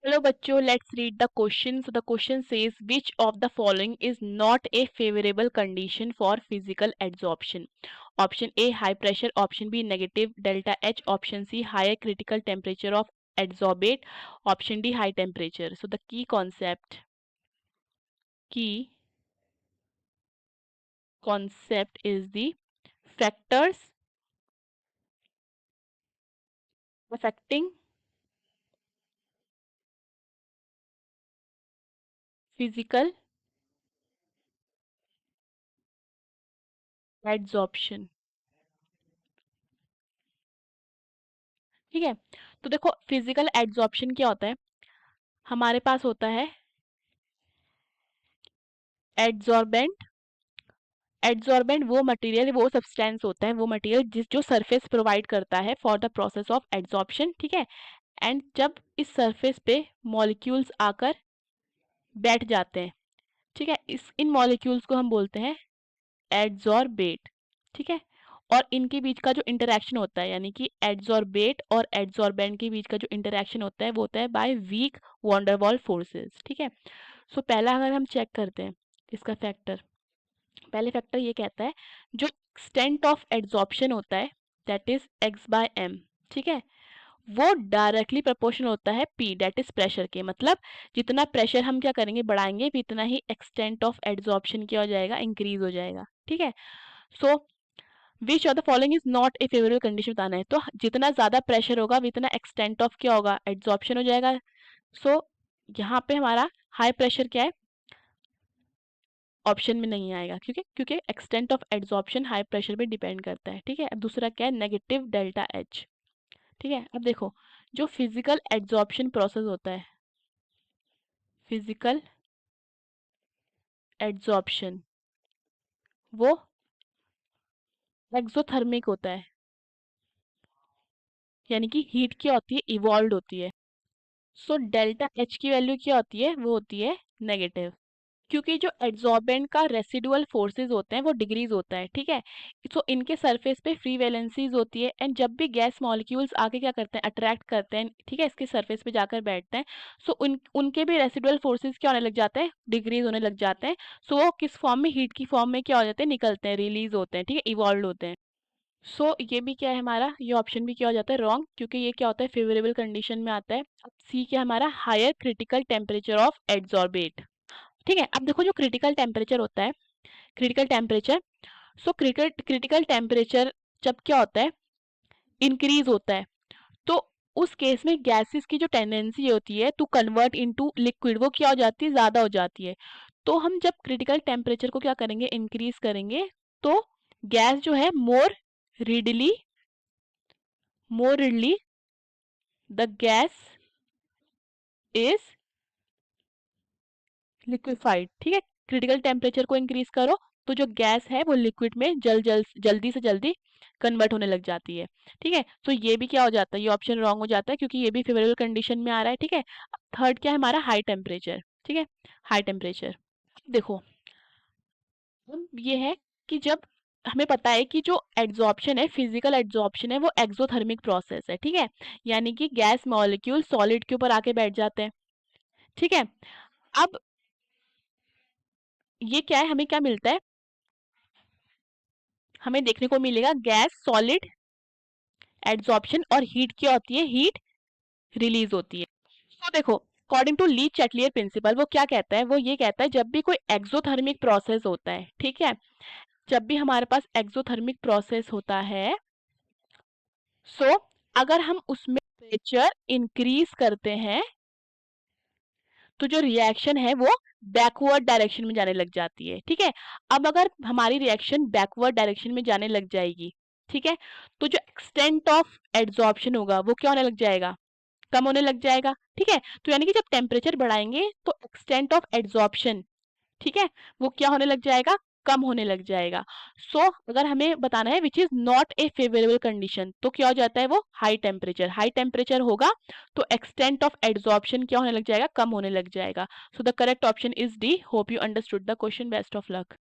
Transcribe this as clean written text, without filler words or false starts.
Hello बच्चों, let's read the question. So the question says which of the following is not a favorable condition for physical adsorption? Option A high pressure, option B negative delta H, option C higher critical temperature of adsorbate, option D high temperature. So the key concept is the factors affecting physical adsorption. ठीक है, तो देखो physical adsorption क्या होता है. हमारे पास होता है एड्सॉर्बेंट. एड्सॉर्बेंट वो मटेरियल, वो सब्सटेंस होता है, वो मटेरियल जो सरफेस प्रोवाइड करता है for the process of adsorption. ठीक है, एंड जब इस सरफेस पे मॉलिक्यूल्स आकर बैठ जाते हैं, ठीक है, इन मॉलिक्यूल्स को हम बोलते हैं एड्सॉर्बेट. ठीक है, और इनके बीच का जो इंटरेक्शन होता है, यानी कि एड्सॉर्बेट और एड्सॉर्बेंट के बीच का जो इंटरेक्शन होता है वो होता है बाय वीक वॉन्डरवॉल फोर्सेस. ठीक है, सो पहला अगर हम चेक करते हैं इसका फैक्टर, पहले फैक्टर ये कहता है जो एक्सटेंट ऑफ एड्सॉर्प्शन होता है that is x by m. ठीक है, वो डायरेक्टली प्रोपोर्शनल होता है p दैट इज प्रेशर के. मतलब जितना प्रेशर हम क्या करेंगे, बढ़ाएंगे, इतना ही एक्सटेंट ऑफ एड्सॉर्प्शन क्या हो जाएगा, इंक्रीज हो जाएगा. ठीक है, so which of the following is not a favourable condition बताना है. तो जितना ज्यादा प्रेशर होगा उतना एक्सटेंट ऑफ क्या होगा, एड्सॉर्प्शन हो जाएगा. सो यहाँ पे हमारा हाई प्रेशर क्या है, ऑप्शन में नहीं आएगा, क्योंकि extent of adsorption high pressure पे डिपेंड करता है. ठीक है, अब दूसरा क्या है, नेगेटिव डेल्टा एच. ठीक है, अब देखो जो फिजिकल एड्सॉर्प्शन प्रोसेस होता है, फिजिकल एड्सॉर्प्शन वो एक्सोथर्मिक होता है, यानी कि हीट क्या होती है, इवॉल्व होती है. सो डेल्टा एच की वैल्यू क्या होती है, वो होती है नेगेटिव, क्योंकि जो एड्सॉर्बेंट का रेसिडुअल फोर्सेस होते हैं वो डिग्रीज होता है. ठीक है, तो इनके सरफेस पे फ्री वैलेंसीज होती है, एंड जब भी गैस मॉलिक्यूल्स आके क्या करते हैं, अट्रैक्ट करते हैं, ठीक है, इसके सरफेस पे जाकर बैठते हैं, सो उनके भी रेसिडुअल फोर्सेस क्या होने लग जाते हैं, डिग्रीज होने लग जाते हैं. सो वो किस फॉर्म में, हीट की फॉर्म में क्या हो जाते हैं, निकलते हैं, रिलीज होते हैं. ठीक है, इवॉल्व होते हैं. सो ये भी क्या है हमारा, ये ऑप्शन भी क्या हो जाता है, रॉन्ग, क्योंकि ये क्या होता है, फेवरेबल कंडीशन में आता है. अब सी क्या है हमारा, higher critical temperature of adsorbate. ठीक है, अब देखो जो क्रिटिकल टेम्परेचर होता है, critical temperature, so critical temperature जब क्या होता है, इंक्रीज होता है, तो उस केस में गैसेस की जो टेंडेंसी होती है टू कन्वर्ट इनटू लिक्विड वो क्या हो जाती है, ज्यादा हो जाती है. तो हम जब क्रिटिकल टेम्परेचर को क्या करेंगे, इंक्रीज करेंगे, तो गैस जो है readily more readily the gas is liquefied. ठीक है, क्रिटिकल टेम्परेचर को इंक्रीज करो तो जो गैस है वो लिक्विड में जल्दी से जल्दी कन्वर्ट होने लग जाती है. ठीक है, तो ये भी क्या हो जाता है, ये ऑप्शन रॉन्ग हो जाता है, क्योंकि ये भी फेवरेबल कंडीशन में आ रहा है. ठीक है, थर्ड क्या है हमारा, हाई टेम्परेचर. ठीक है, हाई टेम्परेचर देखो, अब ये है कि जब हमें पता है कि जो एड्सॉर्प्शन है, फिजिकल एड्सॉर्प्शन है, वो एक्सोथर्मिक प्रोसेस है. ठीक है, यानी कि गैस मॉलिक्यूल सॉलिड के ऊपर आके बैठ जाते हैं. ठीक है, अब ये क्या है, हमें क्या मिलता है, हमें देखने को मिलेगा गैस सॉलिड एड्सॉर्प्शन, और हीट क्या होती है, हीट रिलीज होती है. तो देखो according to Le Chatelier principle वो क्या कहता है, वो ये कहता है जब भी कोई एक्सोथर्मिक प्रोसेस होता है, ठीक है, जब भी हमारे पास एक्सोथर्मिक प्रोसेस होता है, सो अगर हम उसमें टेम्परेचर इंक्रीज करते हैं तो जो रिएक्शन है वो बैकवर्ड डायरेक्शन में जाने लग जाती है. ठीक है, अब अगर हमारी रिएक्शन बैकवर्ड डायरेक्शन में जाने लग जाएगी, ठीक है, तो जो एक्सटेंट ऑफ एड्सॉर्प्शन होगा वो क्या होने लग जाएगा, कम होने लग जाएगा. ठीक है, तो यानी कि जब टेम्परेचर बढ़ाएंगे तो एक्सटेंट ऑफ एड्सॉर्प्शन, ठीक है, वो क्या होने लग जाएगा, कम होने लग जाएगा. सो अगर हमें बताना है which is not a favourable condition, तो क्या हो जाता है, वो हाई टेम्परेचर. हाई टेम्परेचर होगा तो एक्सटेंट ऑफ एड्सॉर्प्शन क्या होने लग जाएगा, कम होने लग जाएगा. So the correct option is D. Hope you understood the question. Best of luck.